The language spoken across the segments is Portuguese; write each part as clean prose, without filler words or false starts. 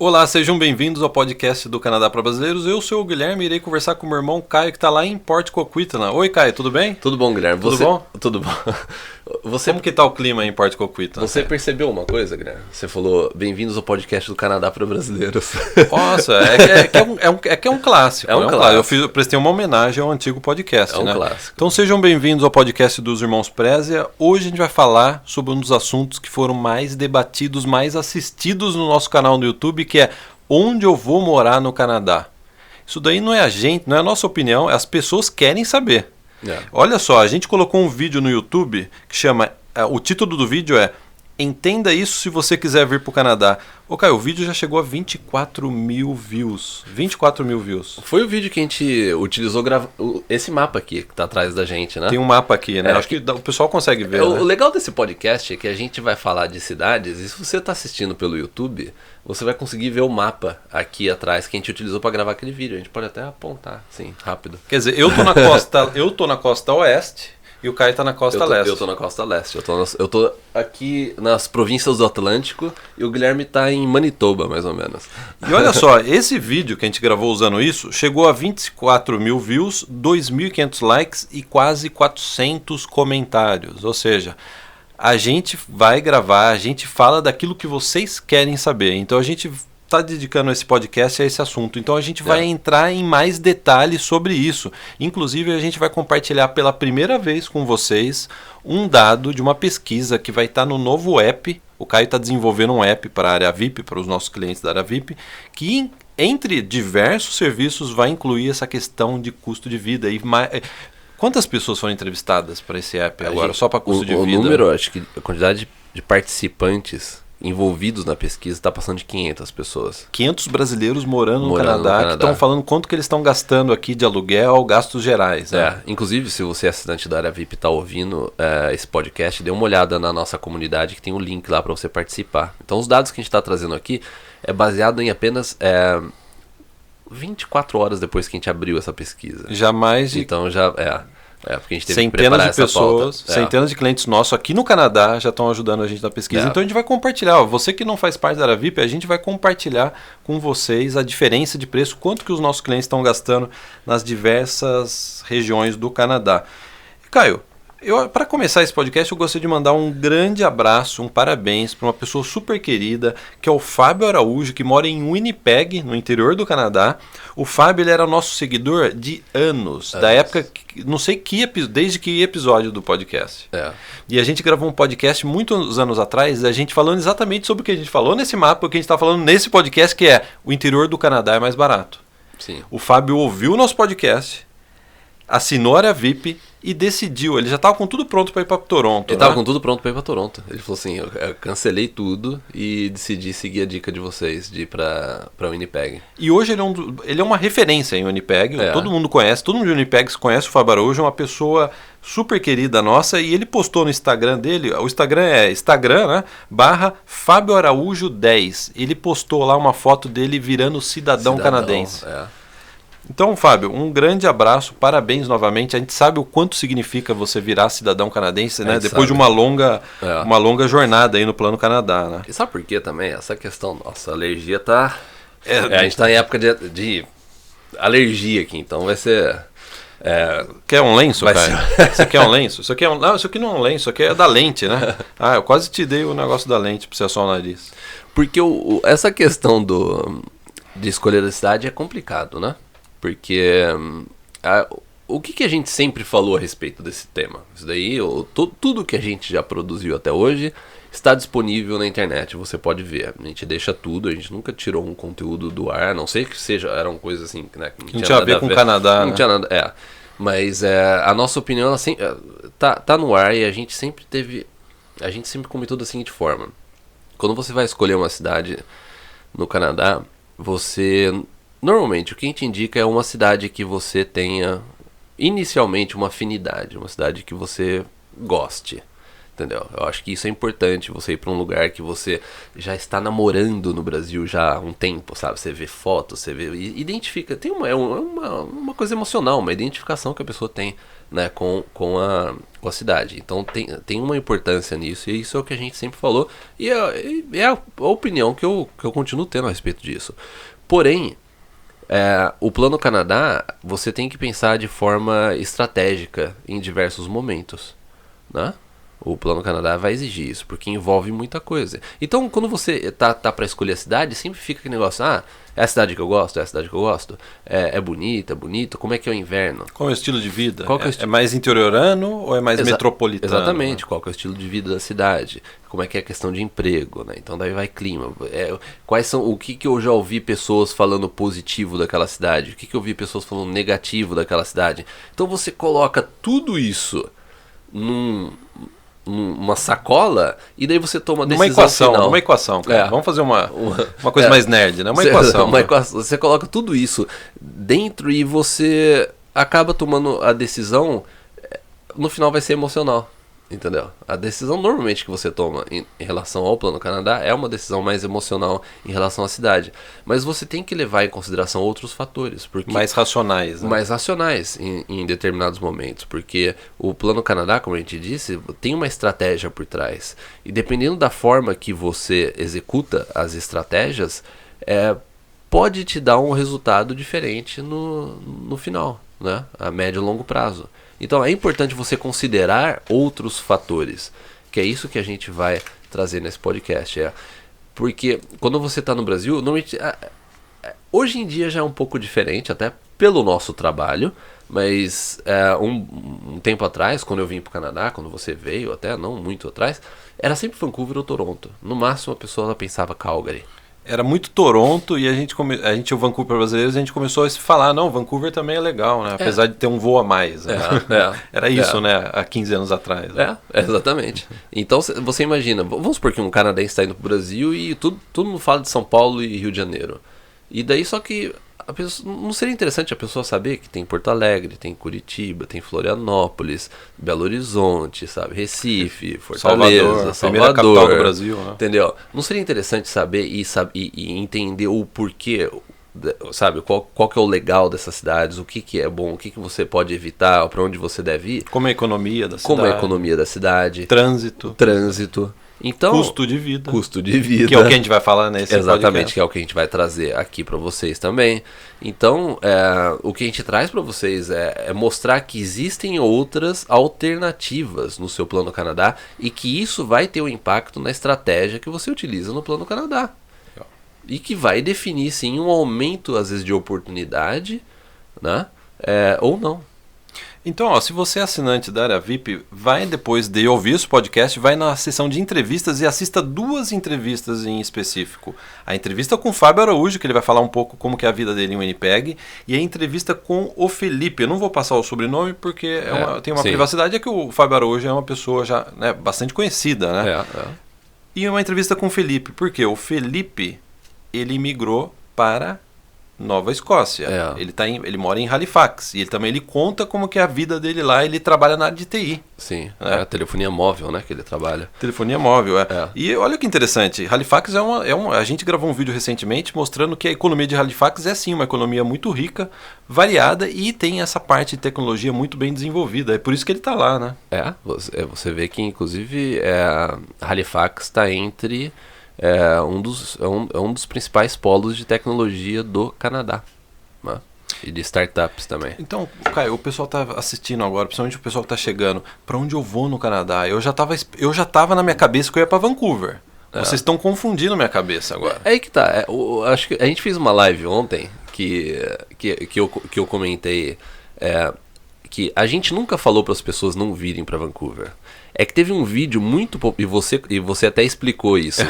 Olá, sejam bem-vindos ao podcast do Canadá para Brasileiros. Eu sou o Guilherme e irei conversar com o meu irmão Caio, que está lá em Port Coquitlam. Oi, Caio, tudo bem? Tudo bom, Guilherme? Tudo bom? Tudo bom. Como que tá o clima aí em Port Coquitlam? Você percebeu uma coisa, Guilherme? Você falou, bem-vindos ao podcast do Canadá para Brasileiros. Nossa, é que é um clássico. É um clássico. Eu prestei uma homenagem ao antigo podcast, né? Clássico. Então sejam bem-vindos ao podcast dos Irmãos Prezia. Hoje a gente vai falar sobre um dos assuntos que foram mais debatidos, mais assistidos no nosso canal no YouTube, que é onde eu vou morar no Canadá. Isso daí não é a gente, não é a nossa opinião, as pessoas querem saber. Olha só, a gente colocou um vídeo no YouTube que chama, o título do vídeo é Entenda isso se você quiser vir para o Canadá. Ô Caio, o vídeo já chegou a 24 mil views. 24 mil views. Foi o vídeo que a gente utilizou, esse mapa aqui que tá atrás da gente, né? Tem um mapa aqui, né? Acho que o pessoal consegue ver, né? O legal desse podcast é que a gente vai falar de cidades, e se você tá assistindo pelo YouTube, você vai conseguir ver o mapa aqui atrás que a gente utilizou para gravar aquele vídeo. A gente pode até apontar, assim, rápido. Quer dizer, eu tô na costa oeste e o Caio tá na costa leste. Eu tô na costa leste. Eu tô aqui nas províncias do Atlântico e o Guilherme tá em Manitoba, mais ou menos. E olha só, esse vídeo que a gente gravou usando isso chegou a 24 mil views, 2.500 likes e quase 400 comentários. Ou seja, a gente vai gravar, a gente fala daquilo que vocês querem saber. Então a gente está dedicando esse podcast a esse assunto. Então a gente vai entrar em mais detalhes sobre isso. Inclusive a gente vai compartilhar pela primeira vez com vocês um dado de uma pesquisa que vai estar no novo app. O Caio está desenvolvendo um app para a área VIP, para os nossos clientes da área VIP, que entre diversos serviços vai incluir essa questão de custo de vida. Quantas pessoas foram entrevistadas para esse app agora, só para custo de vida? O número, acho que a quantidade de participantes envolvidos na pesquisa está passando de 500 pessoas. 500 brasileiros morando no Canadá que estão falando quanto que eles estão gastando aqui de aluguel, gastos gerais. Né? Inclusive, se você é assinante da área VIP e está ouvindo esse podcast, dê uma olhada na nossa comunidade que tem um link lá para você participar. Então, os dados que a gente está trazendo aqui é baseado em apenas 24 horas depois que a gente abriu essa pesquisa. Jamais. Então, porque a gente teve centenas de pessoas, centenas de clientes nossos aqui no Canadá já estão ajudando a gente na pesquisa. Então a gente vai compartilhar. Você que não faz parte da área VIP, a gente vai compartilhar com vocês a diferença de preço, quanto que os nossos clientes estão gastando nas diversas regiões do Canadá. Caio, para começar esse podcast, eu gostaria de mandar um grande abraço, um parabéns para uma pessoa super querida, que é o Fábio Araújo, que mora em Winnipeg, no interior do Canadá. O Fábio, ele era nosso seguidor de anos, da época, não sei desde que episódio do podcast. E a gente gravou um podcast muitos anos atrás, a gente falando exatamente sobre o que a gente falou nesse mapa, o que a gente está falando nesse podcast, que é o interior do Canadá é mais barato. Sim. O Fábio ouviu o nosso podcast, assinou a área VIP e decidiu, ele já estava com tudo pronto para ir para Toronto. Ele estava com tudo pronto para ir para Toronto. Ele falou assim, eu cancelei tudo e decidi seguir a dica de vocês de ir para Winnipeg. E hoje ele é uma referência em Winnipeg, todo mundo conhece, todo mundo de Winnipeg conhece o Fábio Araújo, é uma pessoa super querida nossa, e ele postou no Instagram dele, o Instagram é Instagram, né, /Fábio Araújo 10. Ele postou lá uma foto dele virando cidadão canadense. Então, Fábio, um grande abraço, parabéns novamente. A gente sabe o quanto significa você virar cidadão canadense, né? Depois de uma longa jornada aí no Plano Canadá, né? E sabe por quê também? Essa questão, nossa, a alergia tá... a gente tá em época de alergia aqui, então vai ser... Quer um lenço, cara? Você quer um lenço? Isso aqui não, isso aqui não é um lenço, isso aqui é da lente, né? Eu quase te dei o negócio da lente pra você assar o nariz. Porque essa questão de escolher a cidade é complicado, né? Porque o que a gente sempre falou a respeito desse tema? Isso daí, tudo que a gente já produziu até hoje está disponível na internet, você pode ver. A gente deixa tudo, a gente nunca tirou um conteúdo do ar, a não sei que eram coisas assim, né, que não tinha a ver com o Canadá, não tinha nada, mas a nossa opinião ela sempre, tá no ar e a gente sempre comentou da seguinte forma: quando você vai escolher uma cidade no Canadá, normalmente, o que a gente indica é uma cidade que você tenha inicialmente uma afinidade, uma cidade que você goste, entendeu? Eu acho que isso é importante, você ir para um lugar que você já está namorando no Brasil já há um tempo, sabe? Você vê fotos, você identifica, tem uma coisa emocional, uma identificação que a pessoa tem né, com a cidade. Então tem uma importância nisso, e isso é o que a gente sempre falou, e é a opinião que eu continuo tendo a respeito disso. Porém, o Plano Canadá, você tem que pensar de forma estratégica em diversos momentos, né? O Plano Canadá vai exigir isso, porque envolve muita coisa. Então, quando você tá para escolher a cidade, sempre fica aquele negócio, é a cidade que eu gosto, é a cidade que eu gosto, é bonita, como é que é o inverno? Qual é o estilo de vida? Qual que é mais interiorano ou é mais metropolitano? Exatamente, qual que é o estilo de vida da cidade? Como é que é a questão de emprego, né? Então daí vai clima. O que eu já ouvi pessoas falando positivo daquela cidade? O que eu ouvi pessoas falando negativo daquela cidade? Então você coloca tudo isso numa sacola, e daí você toma a decisão final. Uma equação, cara. Vamos fazer uma coisa mais nerd, né? Uma equação. Você coloca tudo isso dentro e você acaba tomando a decisão, no final vai ser emocional, entendeu? A decisão normalmente que você toma em relação ao Plano Canadá é uma decisão mais emocional em relação à cidade. Mas você tem que levar em consideração outros fatores. Mais racionais. Né? Mais racionais em determinados momentos. Porque o Plano Canadá, como a gente disse, tem uma estratégia por trás. E dependendo da forma que você executa as estratégias, pode te dar um resultado diferente no final, né? A médio e longo prazo. Então é importante você considerar outros fatores, que é isso que a gente vai trazer nesse podcast. Porque quando você está no Brasil, normalmente, hoje em dia já é um pouco diferente, até pelo nosso trabalho, mas um tempo atrás, quando eu vim para o Canadá, quando você veio, até não muito atrás, era sempre Vancouver ou Toronto. No máximo a pessoa pensava Calgary. Era muito Toronto, e a gente o Vancouver brasileiros, a gente começou a se falar, não, Vancouver também é legal, né? Apesar de ter um voo a mais. Né? Era isso, né? Há 15 anos atrás. Né? Exatamente. Então você imagina, vamos supor que um canadense está indo para o Brasil e todo mundo fala de São Paulo e Rio de Janeiro. E daí só que não seria interessante a pessoa saber que tem Porto Alegre, tem Curitiba, tem Florianópolis, Belo Horizonte, sabe, Recife, Fortaleza, Salvador, primeira capital do Brasil, né? Entendeu? Não seria interessante saber e entender o porquê, sabe, qual que é o legal dessas cidades, o que é bom, o que você pode evitar, para onde você deve ir? Como é a economia da cidade. Como é a economia da cidade. Trânsito. Então, custo de vida. Que é o que a gente vai falar nesse Exatamente, podcast. que é o que a gente vai trazer aqui para vocês também. Então, o que a gente traz para vocês é mostrar que existem outras alternativas no seu Plano Canadá e que isso vai ter um impacto na estratégia que você utiliza no Plano Canadá. E que vai definir, sim, um aumento, às vezes, de oportunidade, né? Ou não. Então, se você é assinante da área VIP, vai depois de ouvir esse podcast, vai na seção de entrevistas e assista 2 entrevistas em específico. A entrevista com o Fábio Araújo, que ele vai falar um pouco como que é a vida dele em Winnipeg, e a entrevista com o Felipe. Eu não vou passar o sobrenome porque tem uma privacidade, é que o Fábio Araújo é uma pessoa já, né, bastante conhecida, né? E uma entrevista com o Felipe, porque o Felipe, ele migrou para Nova Escócia. Ele mora em Halifax. E ele conta como que é a vida dele lá. Ele trabalha na área de TI. Sim, a telefonia móvel, né, que ele trabalha. Telefonia móvel, E olha que interessante. Halifax a gente gravou um vídeo recentemente mostrando que a economia de Halifax é sim uma economia muito rica, variada, e tem essa parte de tecnologia muito bem desenvolvida. É por isso que ele está lá, né? Você vê que inclusive Halifax está entre... um dos principais polos de tecnologia do Canadá, né? E de startups também. Então, Caio, o pessoal tá assistindo agora, principalmente o pessoal que tá chegando, para onde eu vou no Canadá? Eu já tava na minha cabeça que eu ia para Vancouver. Vocês estão confundindo a minha cabeça agora. É aí que tá. Acho que a gente fez uma live ontem que eu comentei que a gente nunca falou para as pessoas não virem para Vancouver. É que teve um vídeo muito e você até explicou isso.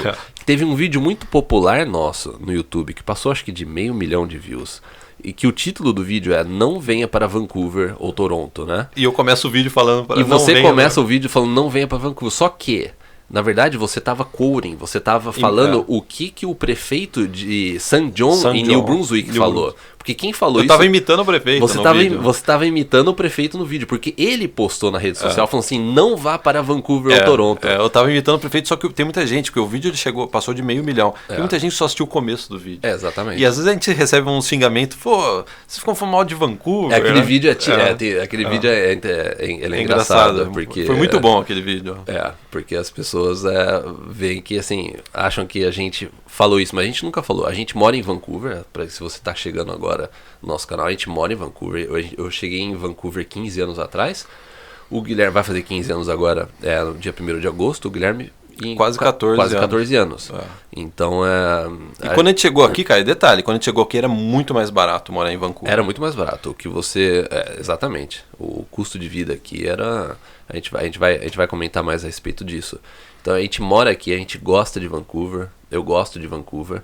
Teve um vídeo muito popular nosso no YouTube que passou acho que de 500 mil de views. E que o título do vídeo é Não Venha para Vancouver ou Toronto, né? E eu começo o vídeo falando para E você começa o vídeo falando Não Venha para Vancouver. Só que, na verdade, você estava quoting, você estava falando o que o prefeito de St. John em New Brunswick falou. Porque quem falou isso... Eu tava imitando o prefeito vídeo. Você tava imitando o prefeito no vídeo, porque ele postou na rede social falando assim, não vá para Vancouver ou Toronto. Eu tava imitando o prefeito, só que tem muita gente, porque o vídeo ele passou de 500 mil. Tem muita gente que só assistiu o começo do vídeo. Exatamente. E às vezes a gente recebe um xingamento, pô, vocês ficam falando mal de Vancouver. Aquele vídeo vídeo é engraçado, porque... Foi muito bom aquele vídeo. Porque as pessoas veem que, assim, acham que a gente falou isso, mas a gente nunca falou. A gente mora em Vancouver, se você tá chegando agora no nosso canal, a gente mora em Vancouver. Eu cheguei em Vancouver 15 anos atrás. O Guilherme vai fazer 15 anos agora, no dia 1º de agosto. O Guilherme quase 14 anos. Então E quando a gente chegou aqui, cara, detalhe, quando a gente chegou aqui era muito mais barato morar em Vancouver. Era muito mais barato. O que você. Exatamente. O custo de vida aqui era. A gente vai comentar mais a respeito disso. Então a gente mora aqui, a gente gosta de Vancouver. Eu gosto de Vancouver.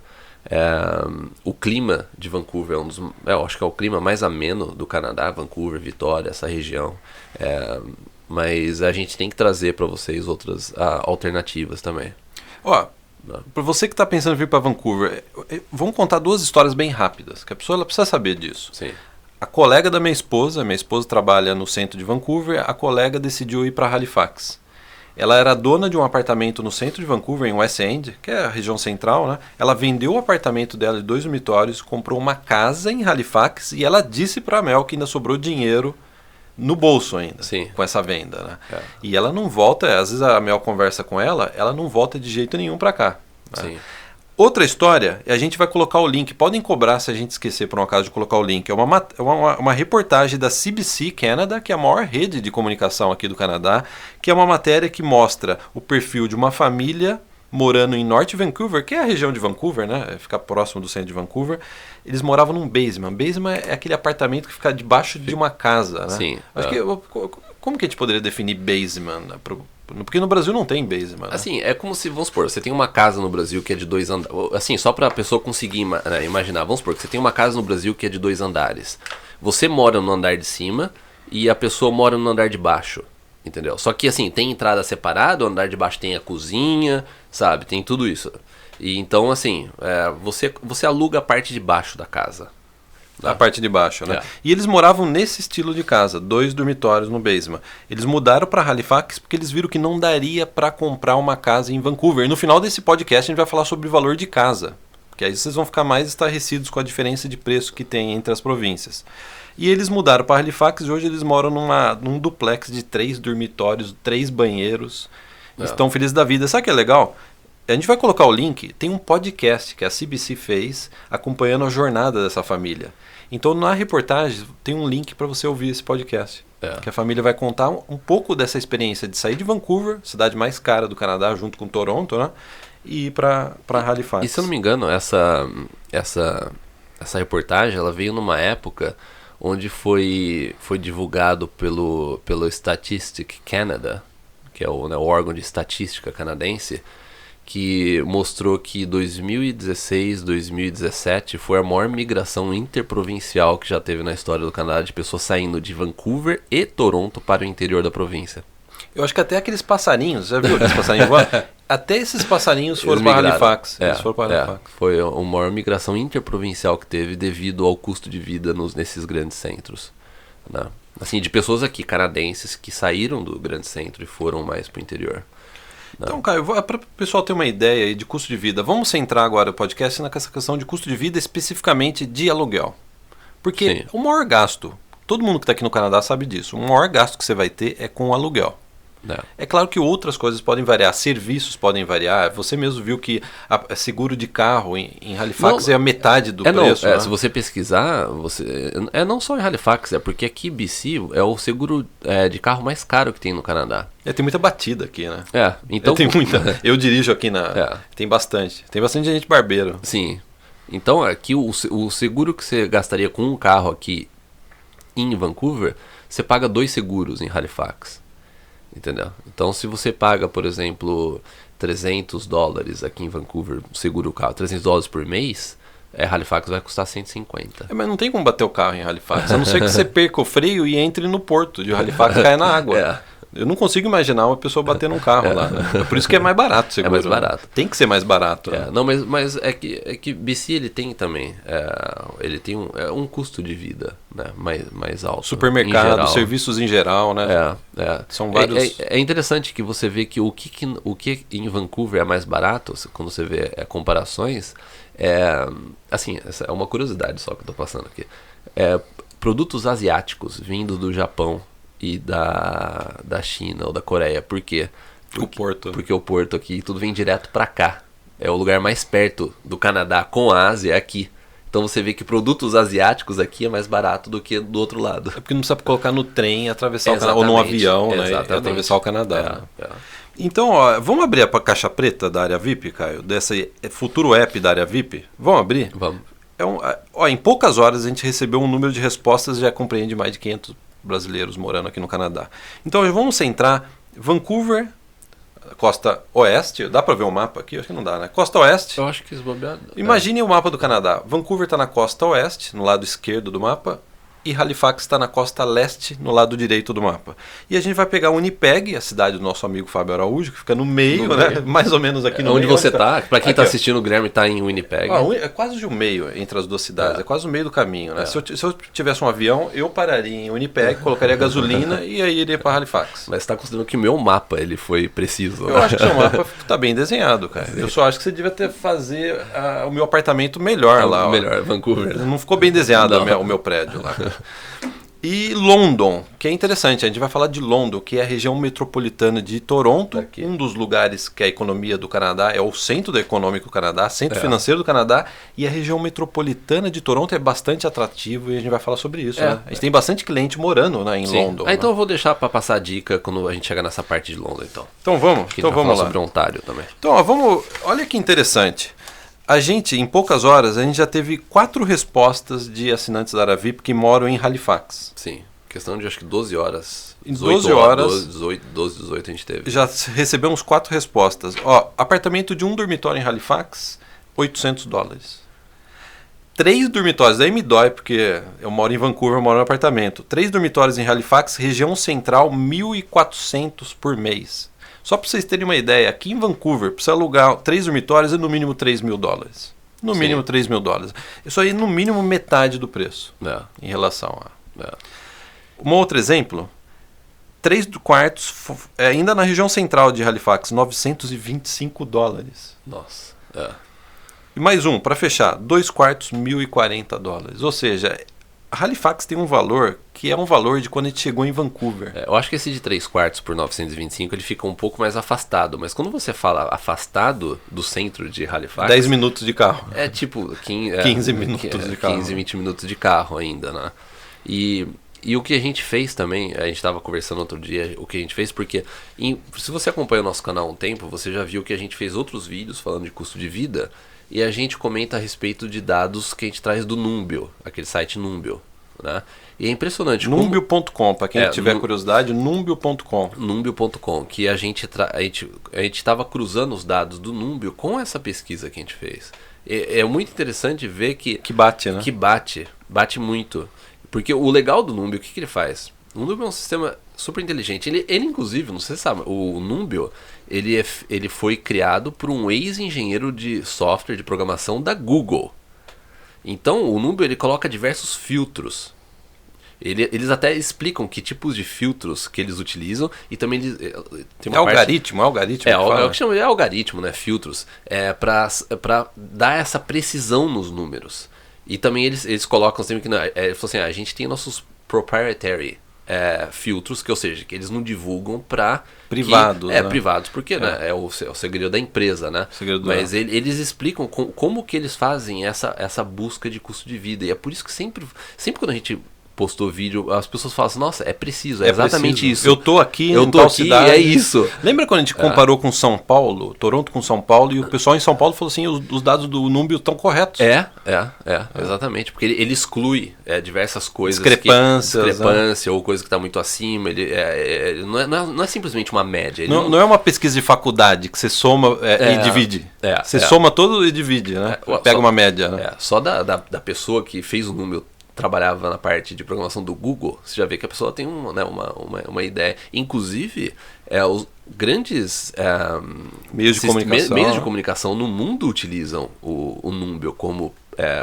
O clima de Vancouver é eu acho que é o clima mais ameno do Canadá, Vancouver, Vitória, essa região. Mas a gente tem que trazer para vocês outras alternativas também. Para você que está pensando em vir para Vancouver, vamos contar 2 histórias bem rápidas, que a pessoa precisa saber disso. Sim. A colega da minha esposa trabalha no centro de Vancouver, a colega decidiu ir para Halifax. Ela era dona de um apartamento no centro de Vancouver, em West End, que é a região central, né? Ela vendeu o apartamento dela de 2 dormitórios, comprou uma casa em Halifax e ela disse para a Mel que ainda sobrou dinheiro no bolso ainda, com essa venda, né? E ela não volta, às vezes a Mel conversa com ela não volta de jeito nenhum para cá. Né? Outra história, a gente vai colocar o link, podem cobrar se a gente esquecer por um acaso de colocar o link, é uma reportagem da CBC Canada, que é a maior rede de comunicação aqui do Canadá, que é uma matéria que mostra o perfil de uma família morando em North Vancouver, que é a região de Vancouver, né? Fica próximo do centro de Vancouver. Eles moravam num basement. Basement é aquele apartamento que fica debaixo de uma casa, né? Sim. Acho que, como que a gente poderia definir basement? Porque no Brasil não tem basement, né? Assim, é como se, vamos supor, você tem uma casa no Brasil que é de 2 andares. Assim, só para a pessoa conseguir imaginar. Vamos supor que você tem uma casa no Brasil que é de 2 andares. Você mora no andar de cima e a pessoa mora no andar de baixo. Entendeu? Só que assim, tem entrada separada, o andar de baixo tem a cozinha, sabe? Tem tudo isso. E então, assim, você aluga a parte de baixo da casa. A parte de baixo, né? E eles moravam nesse estilo de casa, 2 dormitórios no basement. Eles mudaram para Halifax porque eles viram que não daria para comprar uma casa em Vancouver. E no final desse podcast a gente vai falar sobre o valor de casa, porque aí vocês vão ficar mais estarrecidos com a diferença de preço que tem entre as províncias. E eles mudaram para Halifax e hoje eles moram num duplex de 3 dormitórios, 3 banheiros. Estão felizes da vida. Sabe o que é legal? A gente vai colocar o link, tem um podcast que a CBC fez acompanhando a jornada dessa família. Então na reportagem tem um link para você ouvir esse podcast. Que a família vai contar um pouco dessa experiência de sair de Vancouver, cidade mais cara do Canadá, junto com Toronto, né? E ir para Halifax. E se eu não me engano, essa reportagem ela veio numa época onde foi divulgado pelo Statistic Canada, que é o órgão de estatística canadense, que mostrou que 2016, 2017 foi a maior migração interprovincial que já teve na história do Canadá, de pessoas saindo de Vancouver e Toronto para o interior da província. Eu acho que até aqueles passarinhos, já viu aqueles passarinhos voando? Até esses passarinhos foram para Halifax. Foi a maior migração interprovincial que teve devido ao custo de vida nesses grandes centros. Né? Assim, de pessoas aqui, canadenses, que saíram do grande centro e foram mais para o interior. Então, Caio, para o pessoal ter uma ideia aí de custo de vida, vamos centrar agora o podcast nessa questão de custo de vida especificamente de aluguel. Porque o maior gasto, todo mundo que está aqui no Canadá sabe disso, o maior gasto que você vai ter é com o aluguel. É claro que outras coisas podem variar, serviços podem variar. Você mesmo viu que seguro de carro em Halifax é a metade do preço. Né? Se você pesquisar, não só em Halifax, é porque aqui BC é o seguro de carro mais caro que tem no Canadá. Tem muita batida aqui, né? Então tem muita. Eu dirijo aqui tem bastante gente barbeiro. Sim. Então aqui o seguro que você gastaria com um carro aqui em Vancouver, você paga 2 seguros em Halifax. Entendeu? Então se você paga, por exemplo, $300 aqui em Vancouver, segura o carro, $300 por mês, Halifax vai custar 150. Mas não tem como bater o carro em Halifax, a não ser que você perca o freio e entre no porto de Halifax e caia na água. Eu não consigo imaginar uma pessoa batendo um carro lá. Né? É por isso que é mais barato, seguro. É mais barato. Né? Tem que ser mais barato. Né? Não, mas é que BC ele tem também. Ele tem um custo de vida, né, mais alto. Supermercado, serviços em geral, né? São vários. É interessante que você vê que o que em Vancouver é mais barato, quando você vê comparações, assim, essa é uma curiosidade só que eu tô passando aqui. Produtos asiáticos vindo do Japão e da China ou da Coreia. Por quê? Porque o porto aqui, tudo vem direto para cá. É o lugar mais perto do Canadá com a Ásia, é aqui. Então você vê que produtos asiáticos aqui é mais barato do que do outro lado. É porque não precisa colocar no trem e atravessar o Canadá, ou num avião, né, e atravessar o Canadá. Então, ó, vamos abrir a caixa preta da área VIP, Caio? Desse futuro app da área VIP? Vamos abrir? Vamos. Em poucas horas a gente recebeu um número de respostas que já compreende mais de 500 brasileiros morando aqui no Canadá. Então vamos centrar Vancouver, costa oeste. Dá para ver o mapa aqui? Acho que não dá, né? Costa oeste. Eu acho que esbobeado. Imagine o mapa do Canadá. Vancouver está na costa oeste, no lado esquerdo do mapa. E Halifax está na costa leste, no lado direito do mapa. E a gente vai pegar Winnipeg, a cidade do nosso amigo Fábio Araújo, que fica no meio, né? Mais ou menos aqui no onde meio. Onde você está? Para quem está assistindo, o Guilherme está em Winnipeg. É quase o meio entre as duas cidades, é quase o meio do caminho. Né? Se eu tivesse um avião, eu pararia em Winnipeg, colocaria gasolina e aí iria para Halifax. Mas você está considerando que o meu mapa ele foi preciso? Eu acho que o seu mapa está bem desenhado, cara. Eu só acho que você devia fazer o meu apartamento melhor lá. Melhor, Vancouver. Não ficou bem desenhado o meu prédio lá. E London, que é interessante, a gente vai falar de London, que é a região metropolitana de Toronto, um dos lugares que a economia do Canadá é o centro econômico do Canadá, centro financeiro do Canadá, e a região metropolitana de Toronto é bastante atrativo e a gente vai falar sobre isso. Né? A gente tem bastante cliente morando, né, em London. Então eu vou deixar para passar a dica quando a gente chegar nessa parte de London, então. Então vamos, falar sobre Ontário também. Então, ó, olha que interessante. A gente, em poucas horas, a gente já teve 4 respostas de assinantes da área VIP que moram em Halifax. Sim, questão de acho que 12 horas. Em 12 horas, 18 a gente teve. Já recebemos 4 respostas. Ó, apartamento de 1 dormitório em Halifax, $800. 3 dormitórios, daí me dói, porque eu moro em Vancouver, eu moro no apartamento. 3 dormitórios em Halifax, região central, $1.400 por mês. Só para vocês terem uma ideia, aqui em Vancouver, para você alugar 3 dormitórios é no mínimo $3.000. No mínimo $3.000. Isso aí, no mínimo, metade do preço em relação a... Um outro exemplo, 3 quartos, ainda na região central de Halifax, $925. Nossa. E mais um, para fechar, 2 quartos, $1.040. Ou seja... Halifax tem um valor que é um valor de quando a gente chegou em Vancouver. Eu acho que esse de 3 quartos por 925 ele fica um pouco mais afastado. Mas quando você fala afastado do centro de Halifax... 10 minutos de carro. É tipo 15 minutos de carro. 15, 20 minutos de carro ainda, né? E o que a gente fez também, a gente estava conversando outro dia, o que a gente fez, porque se você acompanha o nosso canal há um tempo, você já viu que a gente fez outros vídeos falando de custo de vida. E a gente comenta a respeito de dados que a gente traz do Numbeo, aquele site Numbeo, né? E é impressionante. Numbeo.com, para quem tiver curiosidade, Numbeo.com. Numbeo.com, que a gente estava cruzando os dados do Numbeo com essa pesquisa que a gente fez. É muito interessante ver que bate, né? Que bate muito. Porque o legal do Numbeo, o que ele faz? O Numbeo é um sistema super inteligente. Ele inclusive, não sei se você sabe, o Numbeo, ele foi criado por um ex-engenheiro de software de programação da Google. Então, o Numbeo ele coloca diversos filtros. Eles até explicam que tipos de filtros que eles utilizam e também tem uma algoritmo. É o que chama de algoritmo, né? Filtros. Para dar essa precisão nos números. E também eles colocam sempre que a gente tem nossos proprietary filtros, ou seja, que eles não divulgam para privados, né? Privados, porque né, é o segredo da empresa, né? Mas eles explicam como que eles fazem essa busca de custo de vida. E é por isso que sempre quando a gente postou vídeo, as pessoas falam assim, nossa, é preciso, é exatamente preciso. Isso. Eu tô aqui em tal cidade. É isso. Lembra quando a gente comparou com São Paulo, Toronto com São Paulo, e o pessoal em São Paulo falou assim, os dados do Numbeo estão corretos. Exatamente, porque ele exclui diversas coisas. Discrepância, ou coisa que está muito acima. Não é simplesmente uma média. Não é uma pesquisa de faculdade que você soma e divide. Você soma todo e divide, né? Pega uma média. Né? Só da pessoa que fez o Numbeo trabalhava na parte de programação do Google, você já vê que a pessoa tem uma ideia. Inclusive, os grandes meios de comunicação no mundo utilizam o Numbio como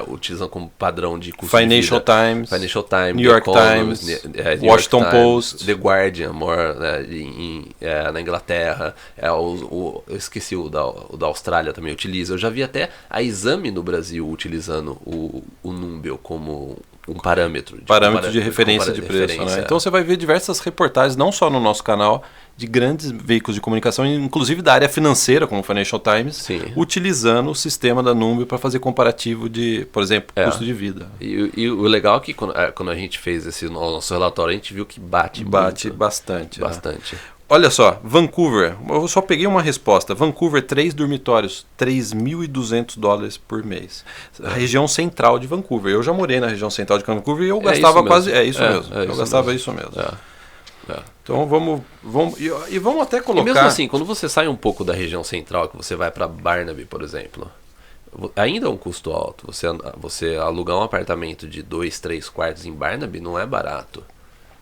utilizam como padrão de custo Financial de vida. Times, Financial Times, New York Times, Washington Post, The Guardian, na Inglaterra, eu esqueci o da Austrália também utiliza. Eu já vi até a Exame no Brasil utilizando o Numbio como um parâmetro de referência de preço. Né? Então você vai ver diversas reportagens, não só no nosso canal, de grandes veículos de comunicação, inclusive da área financeira, como o Financial Times, Sim. utilizando o sistema da Numbio para fazer comparativo de, por exemplo, custo de vida. E o legal é que quando a gente fez esse nosso relatório, a gente viu que bate bastante. Bastante. Né? Olha só, Vancouver, eu só peguei uma resposta. Vancouver, 3 dormitórios, $3.200 por mês. A região central de Vancouver. Eu já morei na região central de Vancouver e eu gastava quase... Eu gastava isso mesmo. Então vamos até colocar... E mesmo assim, quando você sai um pouco da região central, que você vai para Barnaby, por exemplo, ainda é um custo alto. Você alugar um apartamento de 2, 3 quartos em Barnaby não é barato.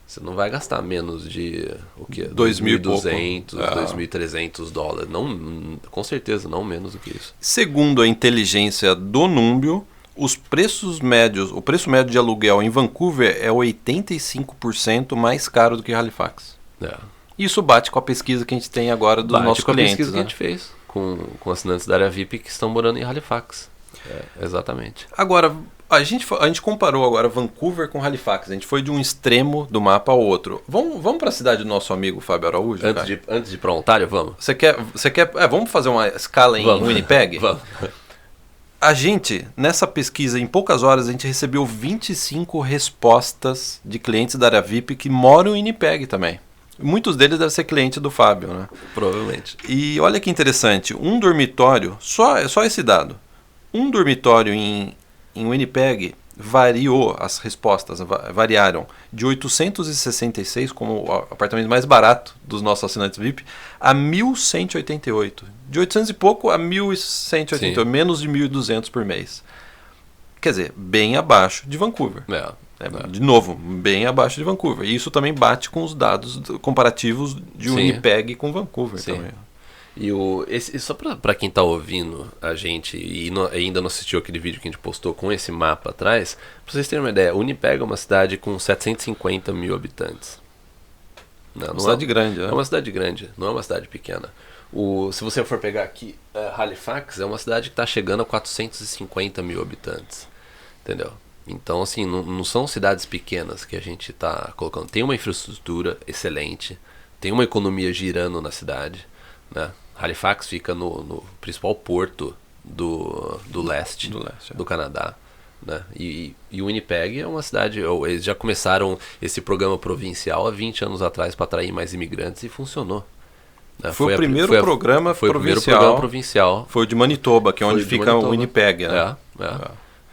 Você não vai gastar menos de o quê? $2.200, $2.300. Não, com certeza não menos do que isso. Segundo a inteligência do Numbio, o preço médio de aluguel em Vancouver é 85% mais caro do que Halifax. Isso bate com a pesquisa que a gente tem agora dos nossos clientes. Bate com a pesquisa que a gente fez com assinantes da área VIP que estão morando em Halifax. Exatamente. Agora, a gente comparou agora Vancouver com Halifax. A gente foi de um extremo do mapa ao outro. Vamos para a cidade do nosso amigo Fábio Araújo? Antes de ir para Ontário, vamos? Você quer vamos fazer uma escala em Winnipeg? Vamos. A gente, nessa pesquisa, em poucas horas, a gente recebeu 25 respostas de clientes da área VIP que moram em Winnipeg também. Muitos deles devem ser cliente do Fábio, né? Provavelmente. E olha que interessante, um dormitório, só esse dado, um dormitório em Winnipeg as respostas variaram de 866, como o apartamento mais barato dos nossos assinantes VIP, a 1.188. De 800 e pouco a 1.188, menos de 1.200 por mês. Quer dizer, bem abaixo de Vancouver. De novo, bem abaixo de Vancouver. E isso também bate com os dados comparativos de Winnipeg com Vancouver também. E só para quem está ouvindo a gente e ainda não assistiu aquele vídeo que a gente postou com esse mapa atrás, para vocês terem uma ideia, Winnipeg é uma cidade com 750 mil habitantes. Uma cidade grande, né? É uma cidade grande, não é uma cidade pequena. Se você for pegar aqui, Halifax é uma cidade que está chegando a 450 mil habitantes. Entendeu? Então, assim, não são cidades pequenas que a gente está colocando. Tem uma infraestrutura excelente, tem uma economia girando na cidade, né? Halifax fica no principal porto do leste do Canadá, né? E Winnipeg é uma cidade... Eles já começaram esse programa provincial há 20 anos atrás para atrair mais imigrantes e funcionou. Né? Foi o primeiro programa provincial. Foi o de Manitoba, que é onde fica o Winnipeg. Né?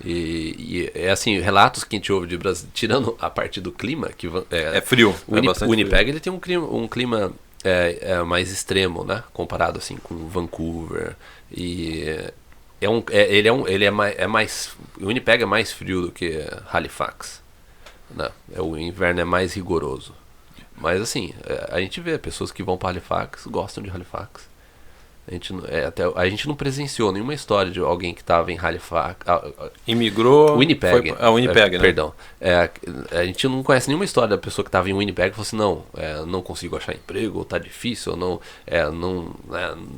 E assim, relatos que a gente ouve de Brasil, tirando a parte do clima, que é frio. O Winnipeg ele tem um clima mais extremo, né? Comparado assim com Vancouver. E o Winnipeg é mais frio do que Halifax, né? O inverno é mais rigoroso. Mas assim, a gente vê pessoas que vão para Halifax gostam de Halifax. A gente não presenciou nenhuma história de alguém que estava em Halifax. Imigrou. Winnipeg. Winnipeg, né? Perdão. A gente não conhece nenhuma história da pessoa que estava em Winnipeg e falou assim: não consigo achar emprego, ou tá difícil, ou não.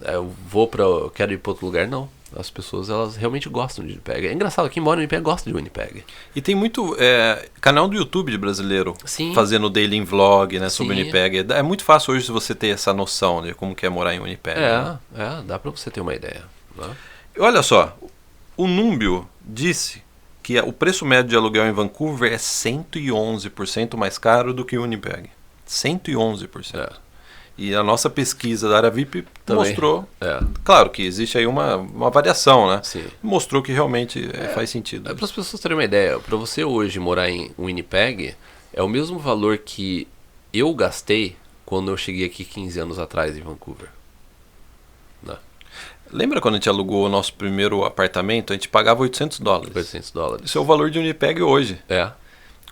Eu quero ir para outro lugar. Não. As pessoas, elas realmente gostam de Winnipeg. É engraçado, quem mora em Winnipeg gosta de Winnipeg. E tem muito canal do YouTube de brasileiro fazendo daily vlog, né, sobre Winnipeg. É muito fácil hoje você ter essa noção de como que é morar em Winnipeg. Dá pra você ter uma ideia. Né? Olha só, o Numbio disse que o preço médio de aluguel em Vancouver é 111% mais caro do que Winnipeg. 111%. E a nossa pesquisa da área VIP também mostrou, claro que existe aí uma variação, né? Sim. Mostrou que realmente faz sentido. Para as pessoas terem uma ideia, para você hoje morar em Winnipeg, é o mesmo valor que eu gastei quando eu cheguei aqui 15 anos atrás em Vancouver. Não. Lembra quando a gente alugou o nosso primeiro apartamento? A gente pagava $800. $800. Isso é o valor de Winnipeg hoje.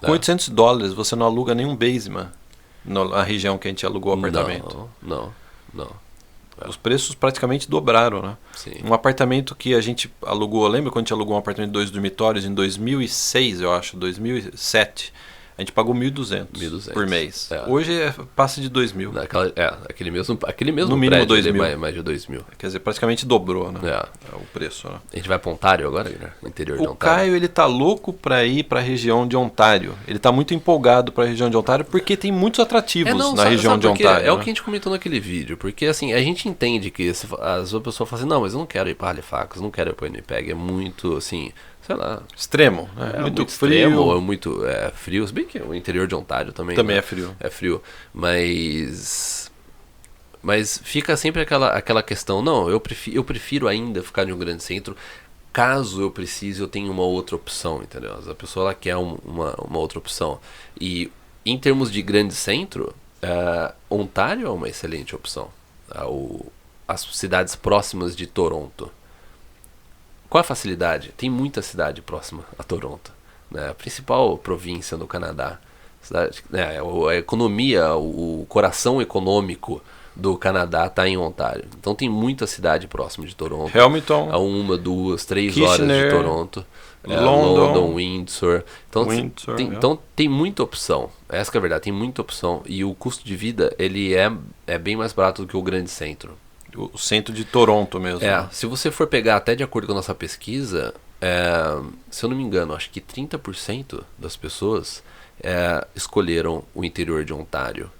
Com $800 você não aluga nenhum basement na região que a gente alugou o apartamento. Não. Os preços praticamente dobraram, né? Sim. Um apartamento que a gente alugou, lembra quando a gente alugou um apartamento de 2 dormitórios em 2006, eu acho, 2007? A gente pagou 1.200 por mês. Hoje passa de 2.000. Aquele mesmo no mínimo prédio 2.000. Mais de 2.000. Quer dizer, praticamente dobrou, né? O preço, né? A gente vai para Ontário agora, né? No interior de Ontário. O Caio, ele tá louco para ir para a região de Ontário. Ele tá muito empolgado para a região de Ontário porque tem muitos atrativos na região de Ontário. É o que a gente comentou naquele vídeo. Porque assim, a gente entende que as pessoas falam assim, não, mas eu não quero ir para Halifax, não quero ir para Winnipeg. É muito, assim... sei lá. Extremo, né? Muito frio. Extremo, é muito frio. Se bem que o interior de Ontário também. Também né? é frio. É frio. Mas fica sempre aquela questão, não, eu prefiro ainda ficar em um grande centro. Caso eu precise, eu tenho uma outra opção, entendeu? A pessoa ela quer uma outra opção. E em termos de grande centro, Ontário é uma excelente opção. As cidades próximas de Toronto. Qual a facilidade? Tem muita cidade próxima a Toronto, né? A principal província no Canadá. A economia, o coração econômico do Canadá está em Ontário. Então tem muita cidade próxima de Toronto. Hamilton. A 1, 2, 3 Kitchener, horas de Toronto. London, Windsor. Então tem muita opção. Essa que é a verdade, tem muita opção. E o custo de vida ele é bem mais barato do que o grande centro. O centro de Toronto mesmo. Né? Se você for pegar até de acordo com a nossa pesquisa, se eu não me engano, acho que 30% das pessoas escolheram o interior de Ontário.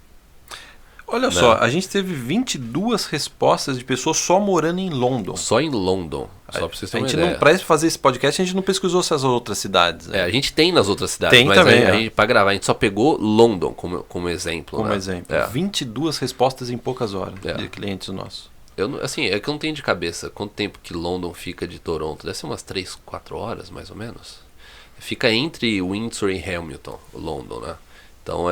Olha só, a gente teve 22 respostas de pessoas só morando em London. Só em London. Só pra vocês terem uma ideia. Para fazer esse podcast, a gente não pesquisou essas outras cidades. Né? A gente tem nas outras cidades, tem mas também, a gente, para gravar, a gente só pegou London como exemplo. Como exemplo. 22 respostas em poucas horas de clientes nossos. É que eu não tenho de cabeça quanto tempo que London fica de Toronto. Deve ser umas 3, 4 horas, mais ou menos. Fica entre Windsor e Hamilton, London, né? Então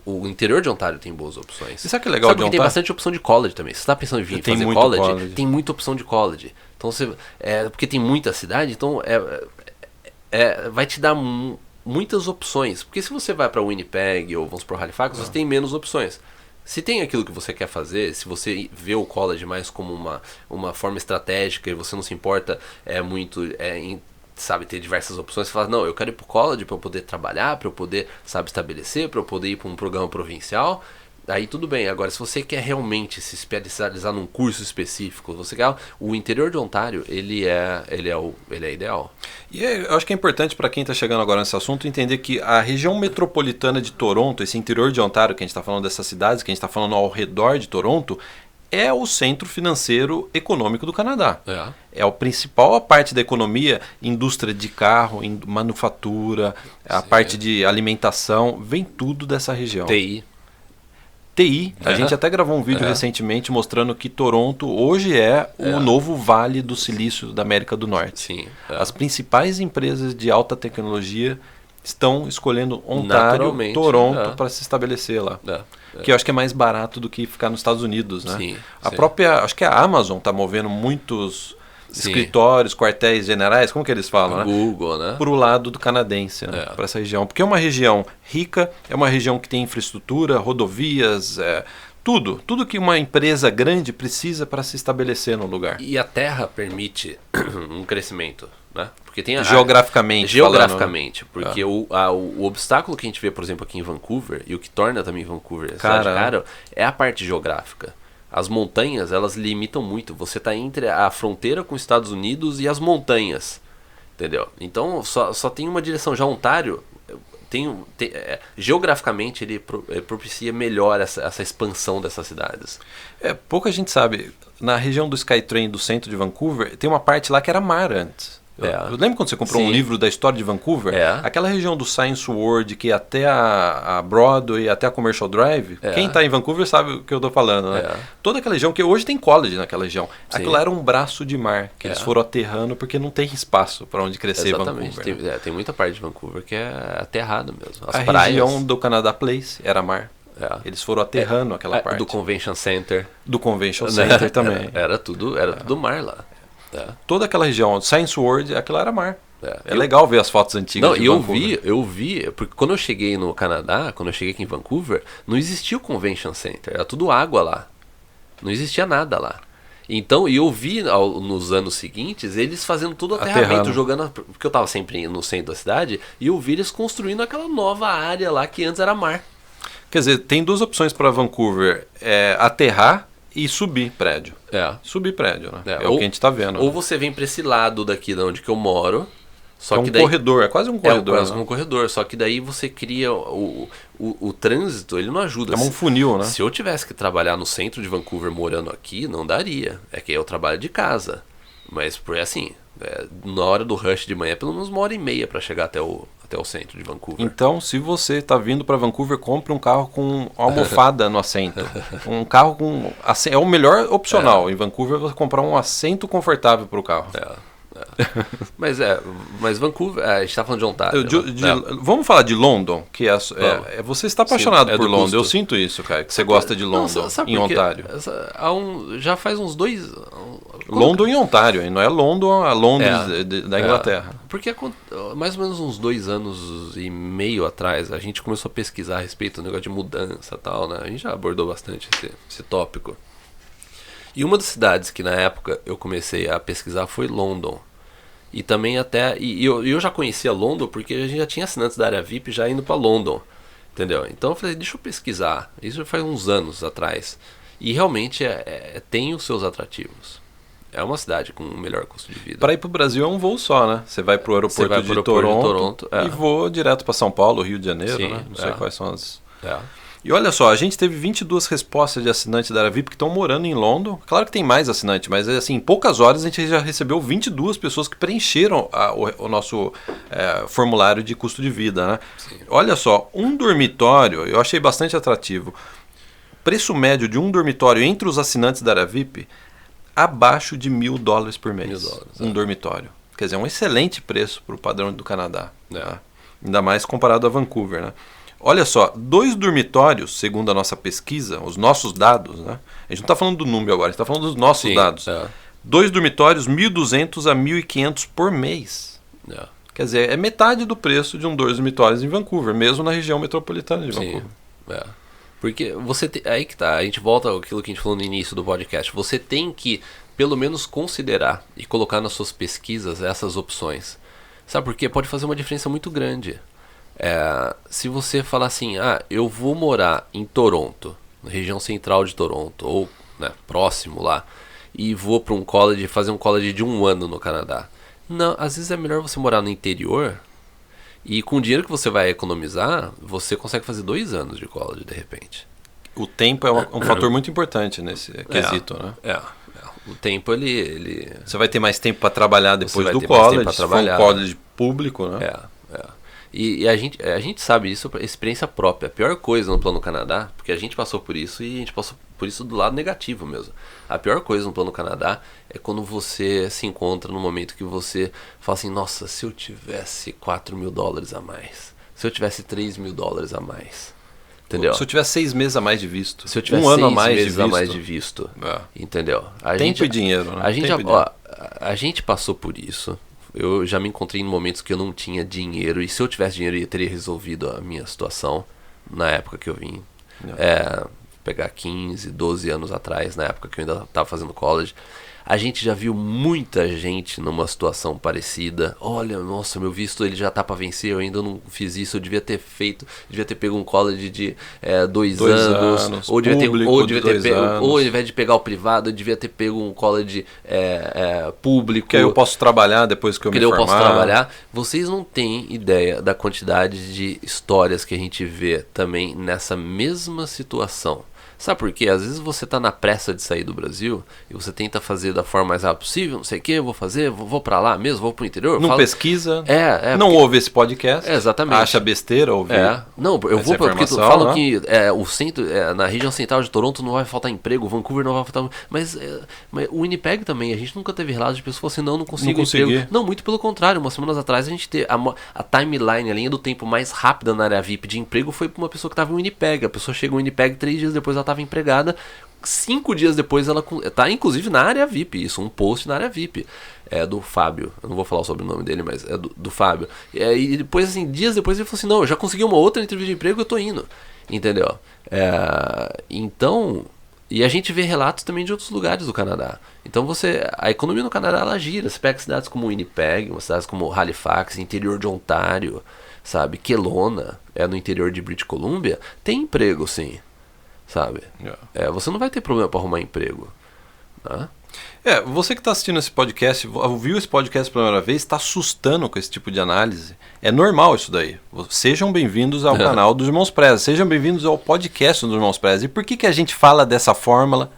o interior de Ontário tem boas opções. E sabe o que é legal de Ontário? Tem bastante opção de college também. Se você está pensando em vir fazer college, tem muita opção de college. Então porque tem muita cidade, então vai te dar muitas opções. Porque se você vai para Winnipeg ou vamos para Halifax, você tem menos opções. Se tem aquilo que você quer fazer, se você vê o college mais como uma forma estratégica e você não se importa muito sabe, ter diversas opções, você fala, não, eu quero ir pro college para eu poder trabalhar, para eu poder, sabe, estabelecer, para eu poder ir para um programa provincial, aí tudo bem. Agora, se você quer realmente se especializar num curso específico, você quer, o interior de Ontário, ele é ideal. E eu acho que é importante para quem está chegando agora nesse assunto entender que a região metropolitana de Toronto, esse interior de Ontário, que a gente está falando dessas cidades, que a gente está falando ao redor de Toronto, é o centro financeiro econômico do Canadá. É a principal parte da economia, indústria de carro, manufatura, a parte de alimentação, vem tudo dessa região. TI. A gente até gravou um vídeo recentemente mostrando que Toronto hoje é o novo Vale do Silício da América do Norte. Sim, As principais empresas de alta tecnologia estão escolhendo Ontário, Toronto para se estabelecer lá. Que eu acho que é mais barato do que ficar nos Estados Unidos, né? Sim, própria, acho que a Amazon está movendo muitos escritórios, quartéis generais, como que eles falam, né? Google, né? Para o lado do canadense, né? Para essa região. Porque é uma região rica, é uma região que tem infraestrutura, rodovias, tudo que uma empresa grande precisa para se estabelecer no lugar. E a terra permite um crescimento, né? Porque tem geograficamente, porque o obstáculo que a gente vê, por exemplo, aqui em Vancouver, e o que torna também Vancouver cidade cara, é a parte geográfica. As montanhas, elas limitam muito. Você está entre a fronteira com os Estados Unidos e as montanhas, entendeu? Então, só tem uma direção. Já Ontário, geograficamente, ele propicia melhor essa expansão dessas cidades. Pouca gente sabe. Na região do Skytrain do centro de Vancouver, tem uma parte lá que era mar antes. Eu lembro quando você comprou um livro da história de Vancouver? Aquela região do Science World, que até a Broadway, até a Commercial Drive, quem está em Vancouver sabe o que eu estou falando, né? Toda aquela região, que hoje tem college naquela região, aquilo era um braço de mar, que eles foram aterrando porque não tem espaço para onde crescer Vancouver. Tem muita parte de Vancouver que é aterrado mesmo. A região do Canada Place era mar. Eles foram aterrando aquela parte. Do Convention Center. Do Convention Center também. Era tudo mar lá. Toda aquela região, Science World, aquilo era mar. É legal ver as fotos antigas de Vancouver. Eu vi, porque quando eu cheguei no Canadá, quando eu cheguei aqui em Vancouver, não existia o Convention Center, era tudo água lá. Não existia nada lá. Então, e eu vi nos anos seguintes eles fazendo todo o aterramento, jogando, porque eu tava sempre no centro da cidade, e eu vi eles construindo aquela nova área lá que antes era mar. Quer dizer, tem duas opções para Vancouver, aterrar e subir prédio. Subir prédio, né? É o que a gente tá vendo. Ou você vem para esse lado daqui de onde que eu moro, só que daí, corredor, é quase um corredor. É quase um corredor, só que daí você cria o trânsito, ele não ajuda. É um funil, né? Se eu tivesse que trabalhar no centro de Vancouver morando aqui, não daria. É que eu trabalho de casa. Mas assim, na hora do rush de manhã, pelo menos 1h30 para chegar até o centro de Vancouver. Então, se você está vindo para Vancouver, compre um carro com almofada no assento. Um carro com... É o melhor opcional. Em Vancouver, você comprar um assento confortável para o carro. Mas Vancouver, a gente tá falando de Ontário. Vamos falar de London, que você está apaixonado por London. Eu sinto isso, cara, que você gosta de London em Ontário. Já faz uns 2... London em Ontário, não é London a Londres da Inglaterra. Porque mais ou menos uns 2 anos e meio atrás a gente começou a pesquisar a respeito do negócio de mudança e tal, né? A gente já abordou bastante esse tópico. E uma das cidades que na época eu comecei a pesquisar foi London. E também eu já conhecia London porque a gente já tinha assinantes da área VIP já indo para London, entendeu? Então eu falei, deixa eu pesquisar. Isso já faz uns anos atrás. E realmente tem os seus atrativos. É uma cidade com um melhor custo de vida. Para ir para o Brasil é um voo só, né? Você vai para o aeroporto de Toronto e voa direto para São Paulo, Rio de Janeiro, né? Não sei quais são as... E olha só, a gente teve 22 respostas de assinantes da área VIP que estão morando em London. Claro que tem mais assinantes, mas assim, em poucas horas a gente já recebeu 22 pessoas que preencheram o nosso formulário de custo de vida, né? Olha só, um dormitório, eu achei bastante atrativo. Preço médio de um dormitório entre os assinantes da área VIP, abaixo de $1.000 por mês. Um dormitório. Quer dizer, um excelente preço para o padrão do Canadá. Né? Ainda mais comparado a Vancouver, né? Olha só, 2 dormitórios, segundo a nossa pesquisa, os nossos dados, né? A gente não está falando do número agora, a gente está falando dos nossos dados. 2 dormitórios, 1.200 a 1.500 por mês. Quer dizer, é metade do preço de 2 dormitórios em Vancouver, mesmo na região metropolitana de Vancouver. Porque aí que tá, a gente volta àquilo que a gente falou no início do podcast. Você tem que, pelo menos, considerar e colocar nas suas pesquisas essas opções. Sabe por quê? Pode fazer uma diferença muito grande. Se você falar assim, eu vou morar em Toronto, na região central de Toronto, ou próximo lá, e vou para um college, fazer um college de 1 ano no Canadá. Não, às vezes é melhor você morar no interior, e com o dinheiro que você vai economizar, você consegue fazer 2 anos de college de repente. O tempo é um fator muito importante nesse quesito, né? O tempo, ele... Você vai ter mais tempo para trabalhar depois do college, se for um college público, né? E a gente sabe isso por experiência própria. A pior coisa no Plano Canadá, porque a gente passou por isso e a gente passou por isso do lado negativo mesmo. A pior coisa no Plano Canadá é quando você se encontra no momento que você fala assim, nossa, se eu tivesse $4.000 a mais, se eu tivesse $3.000 a mais, entendeu? Se eu tivesse 6 meses a mais de visto, se eu tivesse 1 ano 6 a mais meses de visto, a mais de visto, entendeu? Tempo e dinheiro, né? A gente passou por isso. Eu já me encontrei em momentos que eu não tinha dinheiro. E se eu tivesse dinheiro, eu teria resolvido a minha situação na época que eu vim. Pegar 15, 12 anos atrás, na época que eu ainda estava fazendo college. A gente já viu muita gente numa situação parecida. Olha, nossa, meu visto ele já tá para vencer, eu ainda não fiz isso, eu devia ter pego um college de 2 anos, ou ao invés de pegar o privado, eu devia ter pego um college público. Que aí eu posso trabalhar depois que eu me formar. Eu posso trabalhar. Vocês não têm ideia da quantidade de histórias que a gente vê também nessa mesma situação. Sabe por quê? Às vezes você tá na pressa de sair do Brasil e você tenta fazer da forma mais rápida possível, não sei o que, eu vou fazer, vou pra lá mesmo, vou pro interior. Não pesquisa, não porque... ouve esse podcast, exatamente. Acha besteira ouvir. Não, eu vou porque falam que o centro, na região central de Toronto não vai faltar emprego, Vancouver não vai faltar... Mas o Winnipeg também, a gente nunca teve relato de pessoas assim, não consigo emprego. Não, muito pelo contrário, umas semanas atrás a gente teve a timeline, a linha do tempo mais rápida na área VIP de emprego foi pra uma pessoa que tava em Winnipeg. A pessoa chega em Winnipeg 3 dias depois ela estava empregada, 5 dias depois ela tá inclusive na área VIP, isso, um post na área VIP. é do Fábio. Eu não vou falar o sobrenome dele, mas é do Fábio. E depois, assim, dias depois ele falou assim, não, eu já consegui uma outra entrevista de emprego, eu tô indo. Entendeu? Então... E a gente vê relatos também de outros lugares do Canadá. Então a economia no Canadá, ela gira. Você pega cidades como Winnipeg, cidades como Halifax, interior de Ontário, sabe? Kelowna, no interior de British Columbia, tem emprego, sim, sabe? Você não vai ter problema para arrumar emprego, né? Você que está assistindo esse podcast, ouviu esse podcast pela primeira vez, está assustando com esse tipo de análise. É normal isso daí. Sejam bem-vindos ao canal dos Irmãos Preza. Sejam bem-vindos ao podcast dos Irmãos Preza. E por que a gente fala dessa forma?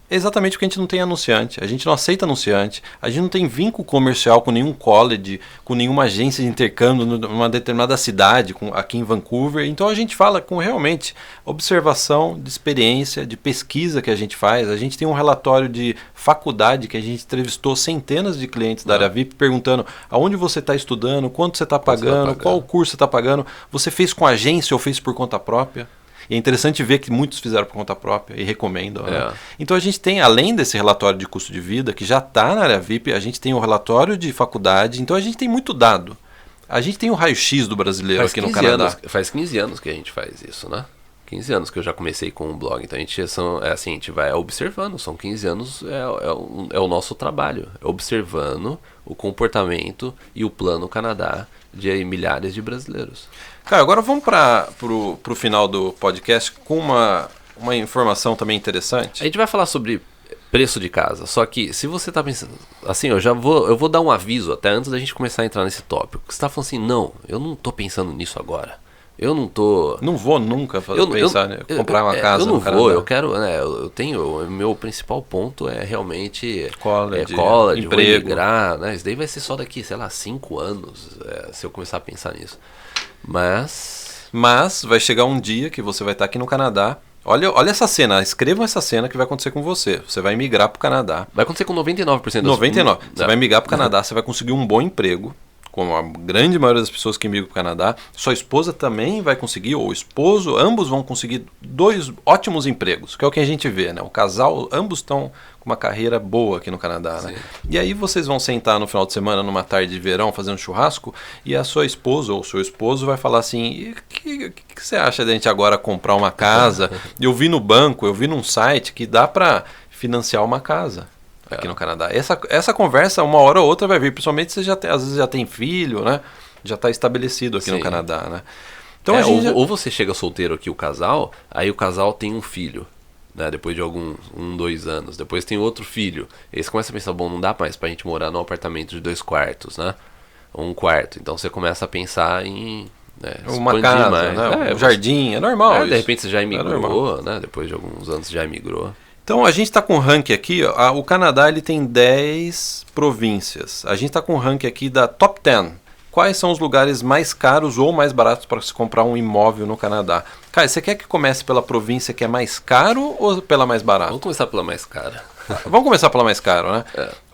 É exatamente porque a gente não tem anunciante, a gente não aceita anunciante, a gente não tem vínculo comercial com nenhum college, com nenhuma agência de intercâmbio numa determinada cidade, aqui em Vancouver. Então a gente fala com realmente observação, de experiência, de pesquisa que a gente faz. A gente tem um relatório de faculdade que a gente entrevistou centenas de clientes da área VIP perguntando aonde você está estudando, quanto você está pagando, qual curso você está pagando, você fez com agência ou fez por conta própria? E é interessante ver que muitos fizeram por conta própria e recomendam. Né? Então a gente tem, além desse relatório de custo de vida, que já está na área VIP, a gente tem o relatório de faculdade, então a gente tem muito dado. A gente tem o raio-x do brasileiro aqui no Canadá. Faz 15 anos que a gente faz isso, né? 15 anos que eu já comecei com um blog, então a gente vai observando, são 15 anos, é o nosso trabalho, observando o comportamento e o plano Canadá de milhares de brasileiros. Cara, agora vamos pro final do podcast com uma informação também interessante. A gente vai falar sobre preço de casa, só que se você tá pensando, assim, eu vou dar um aviso até antes da gente começar a entrar nesse tópico. Você tá falando assim, não, eu não tô pensando nisso agora. Eu não tô... Não vou nunca pensar em comprar uma casa eu não no Canadá. Eu quero, né, eu tenho, o meu principal ponto é realmente college, emprego, migrar, né, isso daí vai ser só daqui, sei lá, 5 anos, se eu começar a pensar nisso. Mas vai chegar um dia que você vai estar aqui no Canadá. Olha essa cena, escrevam essa cena que vai acontecer com você. Você vai migrar para o Canadá. Vai acontecer com 99% das 99%. Você vai migrar para o Canadá, você vai conseguir um bom emprego, como a grande maioria das pessoas que migram para o Canadá. Sua esposa também vai conseguir, ou o esposo, ambos vão conseguir 2 ótimos empregos, que é o que a gente vê, né? O casal, ambos estão com uma carreira boa aqui no Canadá, né? E aí vocês vão sentar no final de semana, numa tarde de verão, fazendo churrasco, e a sua esposa ou o seu esposo vai falar assim, o que você acha de a gente agora comprar uma casa? Eu vi no banco, eu vi num site que dá para financiar uma casa aqui no Canadá. Essa conversa, uma hora ou outra vai vir, principalmente se às vezes já tem filho, né? Já está estabelecido aqui no Canadá, né? Então, ou você chega solteiro aqui, o casal, aí o casal tem um filho, né? Depois de 2 anos, depois tem outro filho. Aí você começa a pensar, bom, não dá mais pra gente morar num apartamento de 2 quartos, né? Ou 1 quarto. Então você começa a pensar em... uma casa, mais, né? Um jardim, é normal. De repente você já emigrou, né? Depois de alguns anos já emigrou. Então a gente está com um ranking aqui, o Canadá ele tem 10 províncias. A gente está com um ranking aqui da Top 10. Quais são os lugares mais caros ou mais baratos para se comprar um imóvel no Canadá? Cara, você quer que comece pela província que é mais caro ou pela mais barata? Vamos começar pela mais cara. Vamos começar pela mais cara, né?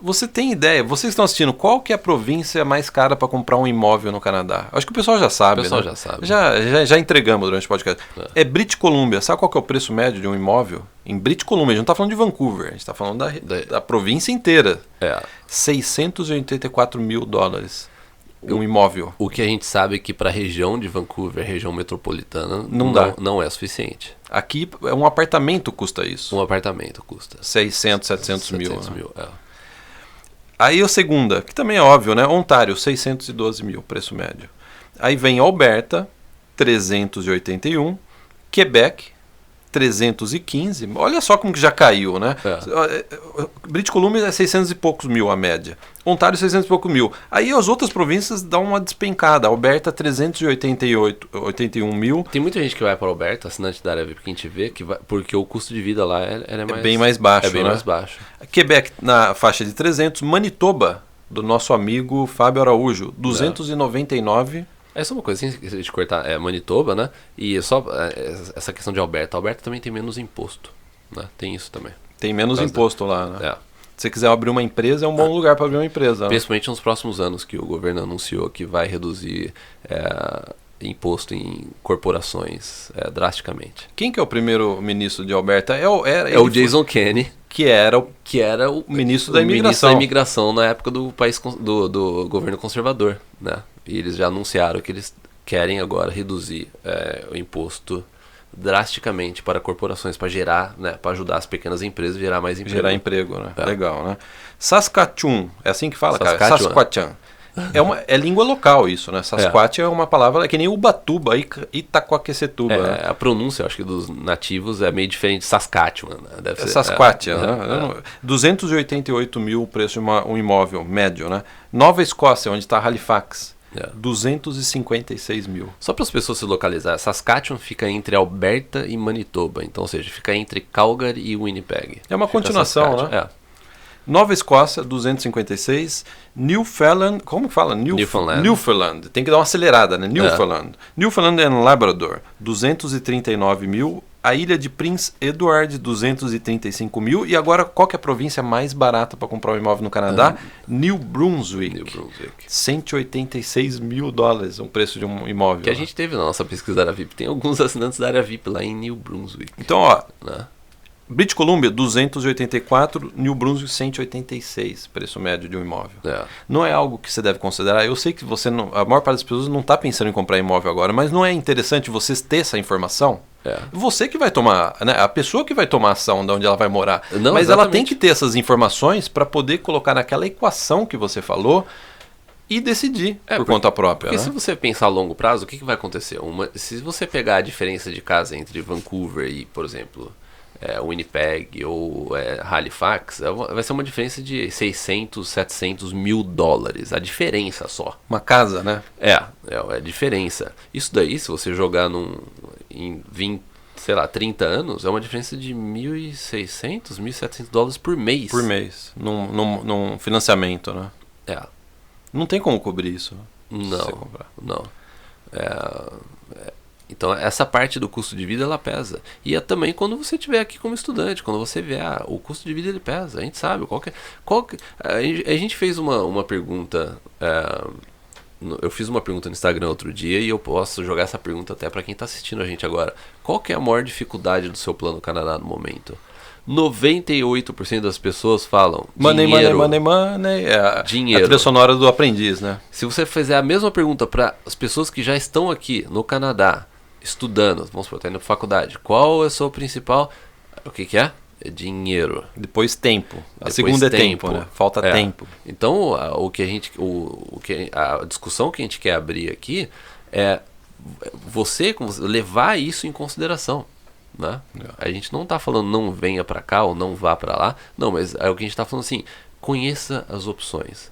Você tem ideia, vocês que estão assistindo, qual que é a província mais cara para comprar um imóvel no Canadá? Acho que o pessoal já sabe, já sabe. Já entregamos durante o podcast. É British Columbia. Sabe qual que é o preço médio de um imóvel? Em British Columbia, a gente não está falando de Vancouver, a gente está falando da província inteira. $684 mil. Um imóvel. O que a gente sabe é que para a região de Vancouver, região metropolitana, não é suficiente. Aqui, um apartamento custa isso. Um apartamento custa 600, 700 mil. Aí a segunda, que também é óbvio, né? Ontário, 612 mil, preço médio. Aí vem Alberta, 381. Quebec, 315. Olha só como que já caiu, né? British Columbia é 600 e poucos mil a média. Ontário 600 e poucos mil. Aí as outras províncias dão uma despencada. Alberta 381 mil. Tem muita gente que vai para Alberta, assinante da área VIP, que a gente vê, porque o custo de vida lá é bem mais baixo. Mais baixo. Quebec na faixa de 300. Manitoba, do nosso amigo Fábio Araújo, 299. Essa é uma coisa, assim, de cortar, Manitoba, né? E só essa questão de Alberta. Alberta também tem menos imposto, né? Tem isso também. Tem menos imposto lá, né? Se você quiser abrir uma empresa, é um bom lugar para abrir uma empresa. Principalmente nos próximos anos, que o governo anunciou que vai reduzir imposto em corporações drasticamente. Quem que é o primeiro-ministro de Alberta? É o Jason Kenney. Que era o ministro da imigração. Ministro da imigração na época do do governo conservador, né? E eles já anunciaram que eles querem agora reduzir o imposto drasticamente para corporações, para gerar, né, para ajudar as pequenas empresas a gerar mais emprego. Gerar emprego, né? Legal, né? Saskatchewan, é assim que fala, cara? Saskatchewan. É língua local isso, né? Sasquatch é uma palavra que nem Ubatuba, Itacoaquecetuba. Né? A pronúncia, eu acho que dos nativos é meio diferente de Saskatchewan. Né? Deve ser, Sasquatch, né? 288 mil o preço de um imóvel médio, né? Nova Escócia, onde está Halifax. 256 mil. Só para as pessoas se localizar, Saskatchewan fica entre Alberta e Manitoba, então, ou seja, fica entre Calgary e Winnipeg. É uma continuação, né? Nova Escócia, 256. Newfoundland, como fala? Newfoundland. Tem que dar uma acelerada, né? Newfoundland and Labrador, 239 mil. A ilha de Prince Edward, 235 mil. E agora, qual que é a província mais barata para comprar um imóvel no Canadá? New Brunswick. 186 mil dólares o preço de um imóvel. Que a gente teve na nossa pesquisa da área VIP. Tem alguns assinantes da área VIP lá em New Brunswick. Então, ó... British Columbia, 284, New Brunswick, 186, preço médio de um imóvel. Não é algo que você deve considerar. Eu sei que a maior parte das pessoas não está pensando em comprar imóvel agora, mas não é interessante vocês ter essa informação? Você que vai tomar, né, a pessoa que vai tomar ação de onde ela vai morar. Não, mas exatamente. Ela tem que ter essas informações para poder colocar naquela equação que você falou e decidir por conta própria. Porque né? Se você pensar a longo prazo, o que vai acontecer? Se você pegar a diferença de casa entre Vancouver e, por exemplo... Winnipeg ou Halifax, vai ser uma diferença de 600, 700 mil dólares. A diferença só. Uma casa, né? É a diferença. Isso daí, se você jogar em 20, sei lá, 30 anos, é uma diferença de 1.600, 1.700 dólares por mês. Por mês. Num financiamento, né? Não tem como cobrir isso. Não. Então, essa parte do custo de vida, ela pesa. E é também quando você estiver aqui como estudante, quando você vier, o custo de vida, ele pesa. A gente sabe. A gente fez uma pergunta... eu fiz uma pergunta no Instagram outro dia e eu posso jogar essa pergunta até para quem está assistindo a gente agora. Qual que é a maior dificuldade do seu plano Canadá no momento? 98% das pessoas falam dinheiro. Money. Dinheiro. A trilha sonora do aprendiz, né? Se você fizer a mesma pergunta para as pessoas que já estão aqui no Canadá, estudando, vamos supor, tá indo pra faculdade, qual é o seu principal... O que é? É dinheiro. Depois tempo. A segunda é tempo, né? Falta tempo. Então, a discussão que a gente quer abrir aqui é você levar isso em consideração. Né? A gente não tá falando não venha para cá ou não vá para lá. Não, mas é o que a gente tá falando assim, conheça as opções.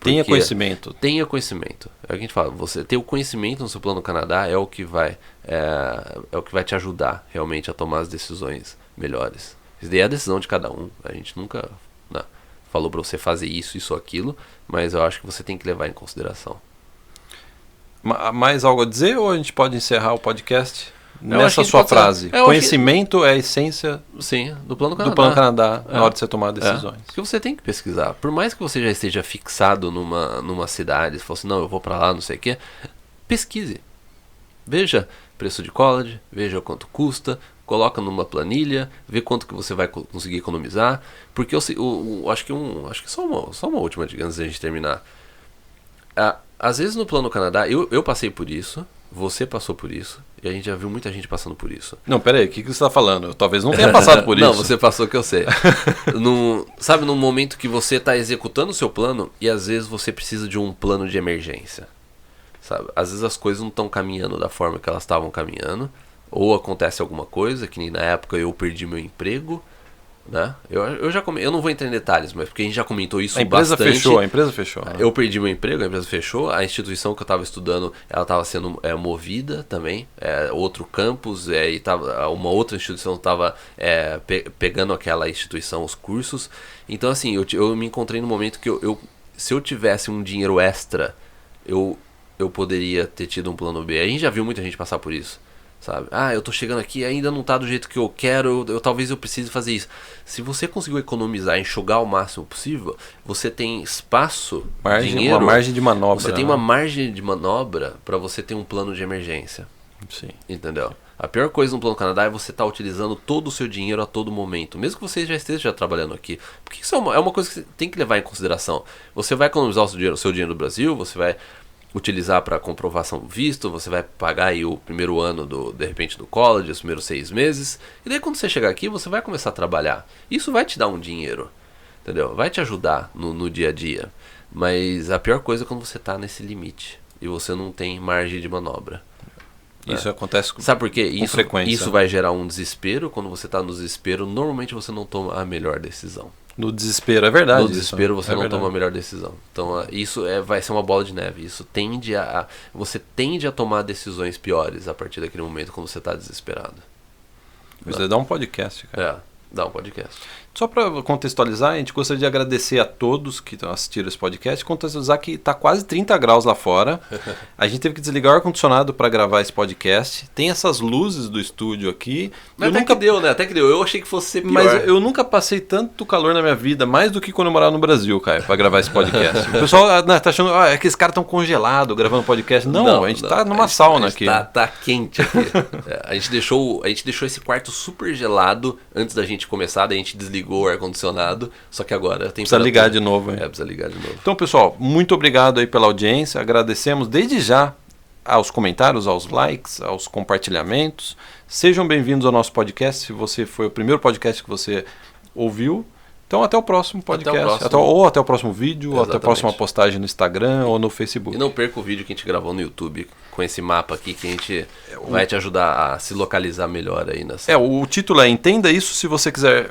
Tenha conhecimento. Tenha conhecimento. É o que a gente fala. Você ter o conhecimento no seu plano Canadá é o que vai te ajudar realmente a tomar as decisões melhores. Isso daí é a decisão de cada um. A gente nunca falou para você fazer isso ou aquilo, mas eu acho que você tem que levar em consideração. Mais algo a dizer ou a gente pode encerrar o podcast nessa sua frase? Conhecimento é a essência do plano Canadá na hora de você tomar decisões. Porque você tem que pesquisar. Por mais que você já esteja fixado numa cidade, se fosse, não, eu vou para lá, não sei o quê, pesquise. Veja preço de college, veja quanto custa, coloca numa planilha, vê quanto que você vai conseguir economizar. Porque eu acho que só uma última dica antes da gente terminar. Às vezes no plano Canadá, eu passei por isso, você passou por isso, e a gente já viu muita gente passando por isso. Não, peraí, o que você está falando? Eu talvez não tenha passado por isso. Não, você passou que eu sei. Sabe, num momento que você está executando o seu plano, e às vezes você precisa de um plano de emergência. Sabe? Às vezes as coisas não estão caminhando da forma que elas estavam caminhando, ou acontece alguma coisa, que nem na época eu perdi meu emprego, né? Eu não vou entrar em detalhes, mas porque a gente já comentou isso bastante. A empresa fechou. Eu perdi meu emprego, a empresa fechou. A instituição que eu estava estudando, ela estava sendo movida também. Outro campus, e uma outra instituição estava pegando aquela instituição, os cursos. Então, assim, eu me encontrei no momento que se eu tivesse um dinheiro extra, eu poderia ter tido um plano B. A gente já viu muita gente passar por isso. sabe? Eu tô chegando aqui, ainda não tá do jeito que eu quero, talvez eu precise fazer isso. Se você conseguiu economizar, enxugar o máximo possível, você tem espaço, dinheiro, uma margem de manobra. Você tem uma margem de manobra para você ter um plano de emergência. Sim. Entendeu? A pior coisa no Plano Canadá é você estar utilizando todo o seu dinheiro a todo momento, mesmo que você já esteja trabalhando aqui. Porque isso é uma coisa que você tem que levar em consideração. Você vai economizar o seu dinheiro no Brasil, você vai utilizar para comprovação do visto, você vai pagar aí o primeiro ano, de repente, do college, os primeiros 6 meses. E daí quando você chegar aqui, você vai começar a trabalhar. Isso vai te dar um dinheiro, entendeu? Vai te ajudar no dia a dia. Mas a pior coisa é quando você está nesse limite e você não tem margem de manobra. Isso acontece com Sabe por quê? Com frequência. Isso vai gerar um desespero. Quando você está no desespero, normalmente você não toma a melhor decisão. No desespero, é verdade. No desespero você não toma a melhor decisão. Então isso vai ser uma bola de neve. Isso você tende a tomar decisões piores a partir daquele momento quando você está desesperado. Você dá um podcast, cara. Dá um podcast. Só para contextualizar, a gente gostaria de agradecer a todos que assistiram esse podcast, contextualizar que está quase 30 graus lá fora. A gente teve que desligar o ar-condicionado para gravar esse podcast. Tem essas luzes do estúdio aqui. Mas até que deu, né? Até que deu. Eu achei que fosse ser pior. Mas eu nunca passei tanto calor na minha vida, mais do que quando eu morava no Brasil, cara, para gravar esse podcast. O pessoal tá achando é que esses caras estão congelados gravando podcast. Não, a gente tá numa sauna aqui. Tá quente aqui. A gente deixou esse quarto super gelado antes da gente começar, daí a gente desligou o ar-condicionado, só que agora tem precisa ligar de novo. Precisa ligar de novo. Então, pessoal, muito obrigado aí pela audiência. Agradecemos desde já aos comentários, aos likes, aos compartilhamentos. Sejam bem-vindos ao nosso podcast, se você foi o primeiro podcast que você ouviu. Então, até o próximo podcast. Até o próximo vídeo, ou até a próxima postagem no Instagram ou no Facebook. E não perca o vídeo que a gente gravou no YouTube com esse mapa aqui, que a gente vai te ajudar a se localizar melhor aí nessa. O título é Entenda Isso se você quiser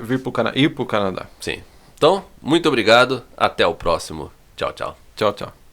ir pro Canadá. Sim. Então, muito obrigado. Até o próximo. Tchau, tchau. Tchau, tchau.